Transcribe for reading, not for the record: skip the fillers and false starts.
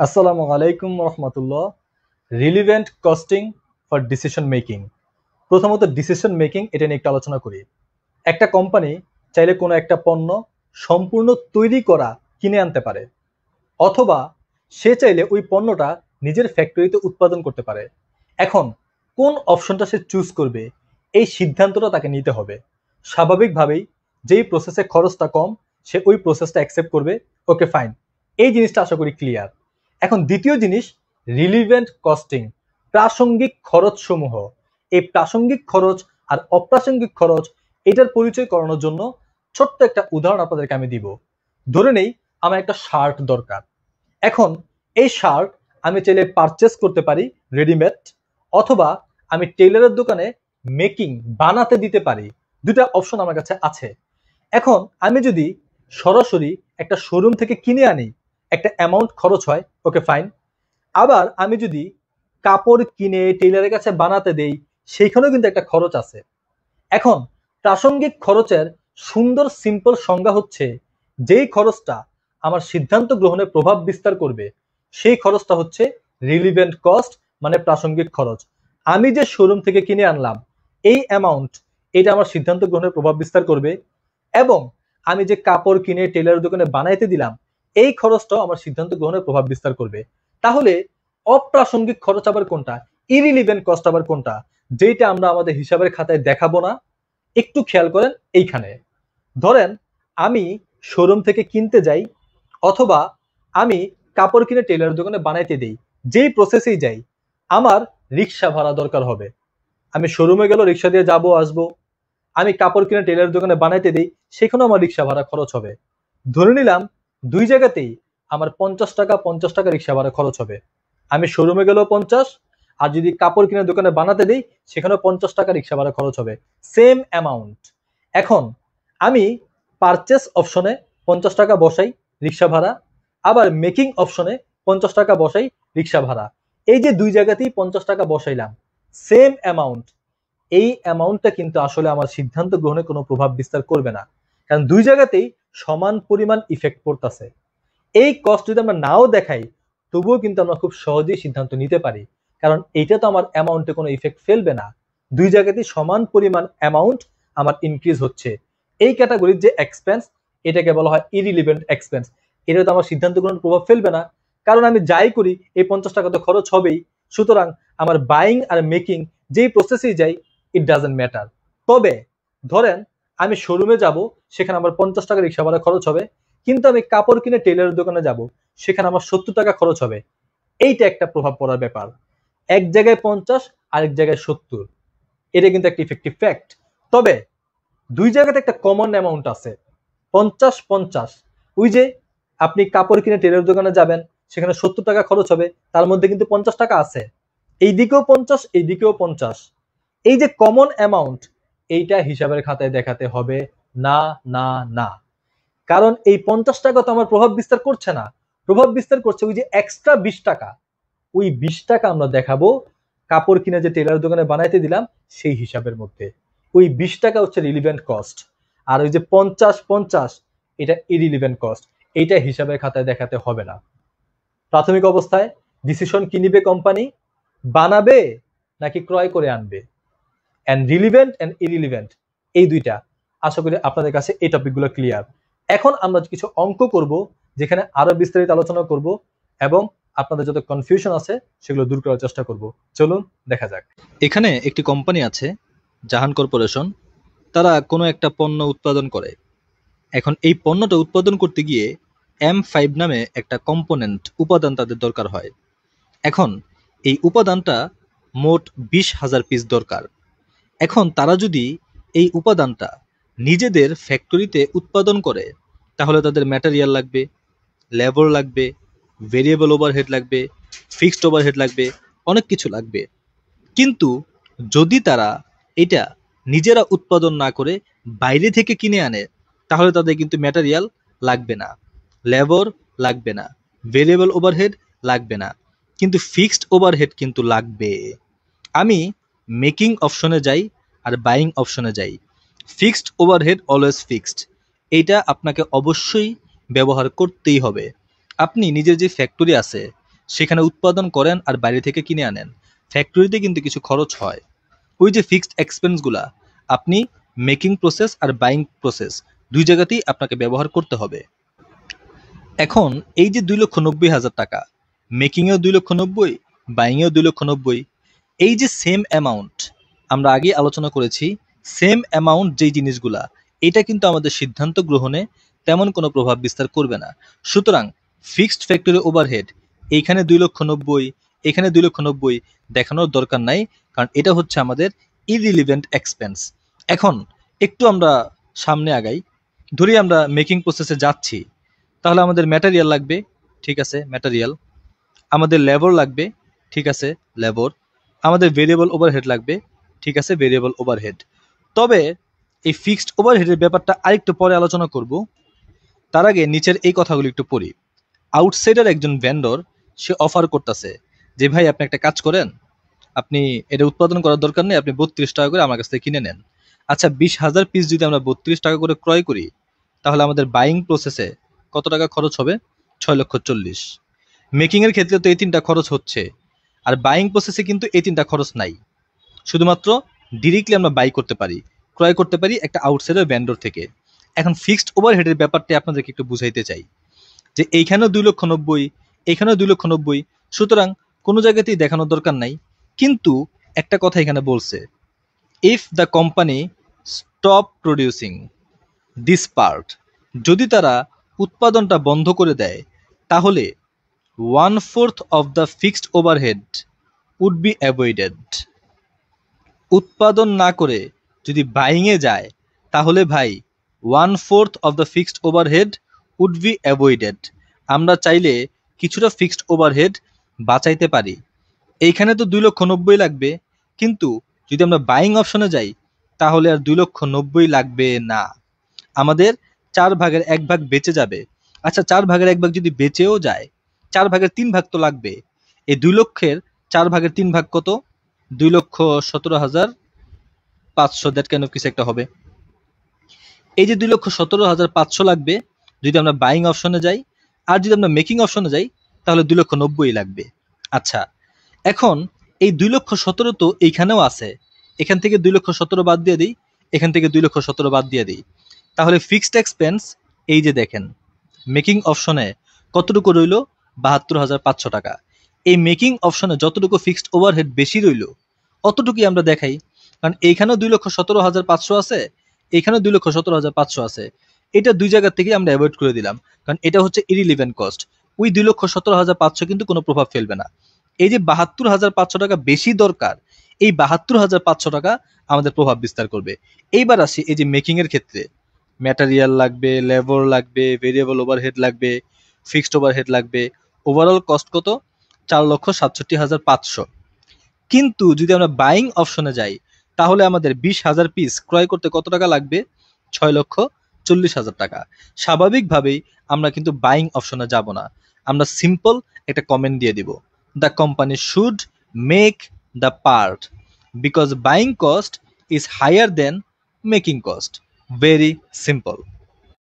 আসসালামু আলাইকুম রহমতুল্লাহ। Relevant costing for decision making. প্রথমত ডিসিশন মেকিং এটা নিয়ে একটু আলোচনা করি। একটা কোম্পানি চাইলে কোনো একটা পণ্য সম্পূর্ণ তৈরি করা কিনে আনতে পারে, অথবা সে চাইলে ওই পণ্যটা নিজের ফ্যাক্টরিতে উৎপাদন করতে পারে। এখন কোন অপশনটা সে চুজ করবে, এই সিদ্ধান্তটা তাকে নিতে হবে। স্বাভাবিকভাবেই যেই প্রসেসে খরচটা কম, সে ওই প্রসেসটা অ্যাকসেপ্ট করবে। ওকে, ফাইন, এই জিনিসটা আশা করি ক্লিয়ার। এখন দ্বিতীয় জিনিস, রিলিভেন্ট কস্টিং, প্রাসঙ্গিক খরচ সমূহ। এই প্রাসঙ্গিক খরচ আর অপ্রাসঙ্গিক খরচ এটার পরিচয় করানোর জন্য ছোট্ট একটা উদাহরণ আপনাদেরকে আমি দিব। ধরে নেই আমার একটা শার্ট দরকার। এখন এই শার্ট আমি চাইলে পারচেস করতে পারি রেডিমেড, অথবা আমি টেইলরের দোকানে মেকিং বানাতে দিতে পারি। দুটা অপশন আমার কাছে আছে। এখন আমি যদি সরাসরি একটা শোরুম থেকে কিনে আনি, একটা অ্যামাউন্ট খরচ হয়, ওকে ফাইন। আবার আমি যদি কাপড় কিনে টেইলরের কাছে বানাতে দেই, সেইখানেও কিন্তু একটা খরচ আছে। এখন প্রাসঙ্গিক খরচের সুন্দর সিম্পল সংজ্ঞা হচ্ছে, যেই খরচটা আমার সিদ্ধান্ত গ্রহণে প্রভাব বিস্তার করবে সেই খরচটা হচ্ছে রিলিভেন্ট কস্ট, মানে প্রাসঙ্গিক খরচ। আমি যে শোরুম থেকে কিনে আনলাম এই অ্যামাউন্ট, এটা আমার সিদ্ধান্ত গ্রহণে প্রভাব বিস্তার করবে। এবং আমি যে কাপড় কিনে টেলারের দোকানে বানাইতে দিলাম এই খরচটাও আমার সিদ্ধান্ত গ্রহণে প্রভাব বিস্তার করবে। তাহলে অপ্রাসঙ্গিক খরচ আবার কোনটা, ইরিলিভেন্ট কস্ট আবার কোনটা, যেটা আমরা আমাদের হিসাবের খাতায় দেখাবো না? একটু খেয়াল করেন এইখানে। ধরেন আমি শোরুম থেকে কিনতে যাই, অথবা আমি কাপড় কিনে টেলার দোকানে বানাইতে দেই, যেই প্রসেসেই যাই আমার রিক্সা ভাড়া দরকার হবে। আমি শোরুমে গেল রিক্সা দিয়ে যাবো আসবো, আমি কাপড় কিনে টেলার দোকানে বানাইতে দিই, সেখানেও আমার রিক্সা ভাড়া খরচ হবে। ধরে নিলাম দুই জায়গাতেই আমার 50 টাকা রিক্সা ভাড়া খরচ হবে। আমি শোরুমে গেলেও 50, আর যদি কাপড় কিনে দোকানে বানাতে দিই সেখানেও 50 টাকা রিক্সা ভাড়া খরচ হবে, সেম অ্যামাউন্ট। এখন আমি পারচেস অপশনে 50 টাকা বসাই রিক্সা ভাড়া, আবার মেকিং অপশনে 50 টাকা বসাই রিক্সা ভাড়া। এই যে দুই জায়গাতেই 50 টাকা বসাইলাম, সেম অ্যামাউন্ট। এই অ্যামাউন্টটা কিন্তু আসলে আমার সিদ্ধান্ত গ্রহণে কোনো প্রভাব বিস্তার করবে না, কারণ দুই জায়গাতেই সমান পরিমাণ ইফেক্ট পড়তেছে। এই কস্ট যদি আমরা নাও দেখাই, তবুও কিন্তু আমরা খুব সহজেই সিদ্ধান্ত নিতে পারি, কারণ এইটা তো আমার অ্যামাউন্টে কোনো ইফেক্ট ফেলবে না। দুই জায়গাতেই সমান পরিমাণ অ্যামাউন্ট আমার ইনক্রিজ হচ্ছে। এই ক্যাটাগরির যে এক্সপেন্স, এটাকে বলা হয় ইরিলিভেন্ট এক্সপেন্স। এটা তো আমার সিদ্ধান্ত গ্রহণের প্রভাব ফেলবে না, কারণ আমি যাই করি এই 50 টাকা তো খরচ হবেই। সুতরাং আমার বাইং আর মেকিং যেই প্রসেসেই যাই, ইট ডাজেন্ট ম্যাটার। তবে ধরেন আমি শোরুমে যাব, সেখানে আমার 50 টাকা রিক্সা ভাড়া খরচ হবে, কিন্তু আমি কাপড় কিনে টেলারের দোকানে যাব, সেখানে আমার 70 টাকা খরচ হবে। এইটা একটা প্রভাব পড়ার ব্যাপার। এক জায়গায় 50, আরেক জায়গায় 70, এটা কিন্তু একটা ইফেক্টিভ ফ্যাক্ট। তবে দুই জায়গাতে একটা কমন অ্যামাউন্ট আছে, 50-50। ওই যে আপনি কাপড় কিনে টেলার দোকানে যাবেন, সেখানে 70 টাকা খরচ হবে, তার মধ্যে কিন্তু 50 টাকা আছে। এই দিকেও 50, এই দিকেও 50। এই যে কমন অ্যামাউন্ট, এইটা হিসাবের খাতায় দেখাতে হবে না, না, না। কারণ এই 50 টাকা তো আমার প্রভাব বিস্তার করছে না, প্রভাব বিস্তার করছে ওই যে এক্সট্রা 20 টাকা। ওই 20 টাকা আমরা দেখাবো কাপড় কিনে যে টেলার দোকানে বানাইতে দিলাম সেই হিসাবের মধ্যে। ওই 20 টাকা হচ্ছে রিলিভেন্ট কস্ট, আর ওই যে 50-50 এটা ইরিলিভেন্ট কস্ট। এইটা হিসাবের খাতায় দেখাতে হবে না। প্রাথমিক অবস্থায় ডিসিশন কি নিবে কোম্পানি, বানাবে নাকি ক্রয় করে আনবে। অ্যান্ড রিলিভেন্ট অ্যান্ড ইরিলিভেন্ট, এই দুইটা। আশা করি আপনাদের কাছে এই টপিকগুলো ক্লিয়ার। এখন আমরা কিছু অঙ্ক করব, যেখানে আরো বিস্তারিত আলোচনা করব এবং আপনাদের যত কনফিউশন আছে সেগুলো দূর করার চেষ্টা করব। চলুন দেখা যাক। এখানে একটি কোম্পানি আছে, জাহান কর্পোরেশন। তারা কোনো একটা পণ্য উৎপাদন করে। এখন এই পণ্যটা উৎপাদন করতে গিয়ে M5 নামে একটা কম্পোনেন্ট উপাদান তাদের দরকার হয়। এখন এই উপাদানটা মোট 20,000 পিস দরকার। এখন তারা যদি এই উপাদানটা নিজেদের ফ্যাক্টরিতে উৎপাদন করে, তাহলে তাদের ম্যাটেরিয়াল লাগবে, লেবার লাগবে, ভেরিয়েবল ওভারহেড লাগবে, ফিক্সড ওভারহেড লাগবে, অনেক কিছু লাগবে। কিন্তু যদি তারা এটা নিজেরা উৎপাদন না করে বাইরে থেকে কিনে আনে, তাহলে তাদের কিন্তু ম্যাটেরিয়াল লাগবে না, লেবার লাগবে না, ভেরিয়েবল ওভারহেড লাগবে না, কিন্তু ফিক্সড ওভারহেড কিন্তু লাগবে। আমি মেকিং অপশনে যাই আর বাইং অপশনে যাই। ফিক্সড ওভারহেড অলওয়েজ ফিক্সড, এইটা আপনাকে অবশ্যই ব্যবহার করতেই হবে। আপনি নিজের যে ফ্যাক্টরি আছে সেখানে উৎপাদন করেন আর বাইরে থেকে কিনে আনেন, ফ্যাক্টরিতে কিন্তু কিছু খরচ হয়। ওই যে ফিক্সড এক্সপেন্সগুলা আপনি মেকিং প্রসেস আর বাইং প্রসেস দুই জায়গাতেই আপনাকে ব্যবহার করতে হবে। এখন এই যে 2,90,000 টাকা, মেকিংয়েও 2,90,000, বাইংয়েও 2,90,000, এই যে সেম অ্যামাউন্ট আমরা আগে আলোচনা করেছি, সেম অ্যামাউন্ট যেই জিনিসগুলা, এটা কিন্তু আমাদের সিদ্ধান্ত গ্রহণে তেমন কোনো প্রভাব বিস্তার করবে না। সুতরাং ফিক্সড ফ্যাক্টরি ওভারহেড এইখানে 2,90,000, এখানে 2,90,000 দেখানোর দরকার নাই, কারণ এটা হচ্ছে আমাদের ইরিলিভেন্ট এক্সপেন্স। এখন একটু আমরা সামনে আগাই, ধরি আমরা মেকিং প্রসেসে যাচ্ছি, তাহলে আমাদের ম্যাটেরিয়াল লাগবে, ঠিক আছে ম্যাটেরিয়াল, আমাদের লেবার লাগবে, ঠিক আছে লেবার, আমাদের ভেরিয়েবল ওভারহেড লাগবে, ঠিক আছে ভেরিয়েবল ওভারহেড। তবে এই ফিক্সড ওভারহেডের ব্যাপারটা আরেকটু পরে আলোচনা করব, তার আগে নিচের এই কথাগুলো একটু পড়ি। আউটসাইডার একজন ভেন্ডর সে অফার করতেছে যে ভাই আপনি একটা কাজ করেন, আপনি এটা উৎপাদন করার দরকার নেই, আপনি 32 টাকা করে আমার কাছ থেকে কিনে নেন। আচ্ছা 20,000 পিস যদি আমরা 32 টাকা করে ক্রয় করি, তাহলে আমাদের বাইং প্রসেসে কত টাকা খরচ হবে? 6,40,000। মেকিং এর ক্ষেত্রে তো এই তিনটা খরচ হচ্ছে, আর বাইং প্রসেসে কিন্তু এই তিনটা খরচ নাই। শুধুমাত্র ডিরেক্টলি আমরা বাই করতে পারি, ক্রয় করতে পারি একটা আউটসাইডার ভেন্ডর থেকে। এখন ফিক্সড ওভারহেডের ব্যাপারটা আপনাদেরকে একটু বুঝাইতে চাই, যে এইখানেও 2,90,000, এইখানেও 2,90,000, সুতরাং কোনো জায়গাতেই দেখানোর দরকার নাই। কিন্তু একটা কথা এখানে বলছে, if the company stop producing this part, যদি তারা উৎপাদনটা বন্ধ করে দেয়, তাহলে 1/4 of the fixed overhead would be avoided. উৎপাদন না করে যদি বাইংয়ে যায়, তাহলে ভাই 1/4 of the fixed overhead would be avoided. আমরা চাইলে কিছুটা ফিক্সড ওভারহেড বাঁচাইতে পারি। এইখানে তো 2,90,000 লাগবে, কিন্তু যদি আমরা বাইং অপশনে যাই, তাহলে আর 2,90,000 লাগবে না, আমাদের 4 ভাগের 1 ভাগ বেঁচে যাবে। আচ্ছা 4 ভাগের 1 ভাগ যদি বেঁচেও যায়, 4 ভাগের 3 ভাগ তো লাগবে। এই 2 লক্ষের 4 ভাগের 3 ভাগ কত? 2,17,500, দ্যাট কাইন্ড অফ কিছু একটা হবে। এই যে 2,17,500 লাগবে যদি আমরা বাইং অপশনে যাই, আর যদি আমরা মেকিং অপশনে যাই, তাহলে 2,90,000 লাগবে। আচ্ছা এখন এই 2,17,000 তো এইখানেও আছে, এখান থেকে 2,17,000 বাদ দিয়ে দিই, এখান থেকে 2,17,000 বাদ দিয়ে দিই, তাহলে ফিক্সড এক্সপেন্স এই যে দেখেন মেকিং অপশনে কতটুকু রইল? 72,500 টাকা। এই মেকিং অপশনে যতটুকু ফিক্সড ওভারহেড বেশি রইল, অতটুকুই আমরা দেখাই, কারণ এইখানেও 2,17,500 আছে, এইখানেও 2,17,500 আছে। এটা দুই জায়গা থেকে আমরা অ্যাভয়েড করে দিলাম, কারণ এটা হচ্ছে ইরিলিভেন্ট কস্ট। ওই 2,17,500 কিন্তু কোনো প্রভাব ফেলবে না। এই যে 72,500 টাকা বেশি দরকার, এই 72,500 টাকা আমাদের প্রভাব বিস্তার করবে। এইবার আসি এই যে মেকিং এর ক্ষেত্রে, ম্যাটেরিয়াল লাগবে, লেবার লাগবে, ভেরিয়েবল ওভারহেড লাগবে, ফিক্সড ওভারহেড লাগবে, ওভারঅল কস্ট কত? 4,67,500। কিন্তু যদি আমরা বাইং অপশনে যাই, তাহলে আমাদের 20,000 পিস ক্রয় করতে কত টাকা লাগবে? 6,40,000 টাকা। স্বাভাবিকভাবেই আমরা কিন্তু বাইং অপশনে যাব না, আমরা সিম্পল একটা কমেন্ট দিয়ে দিব, the company should make the part because buying cost is higher than making cost. Very simple.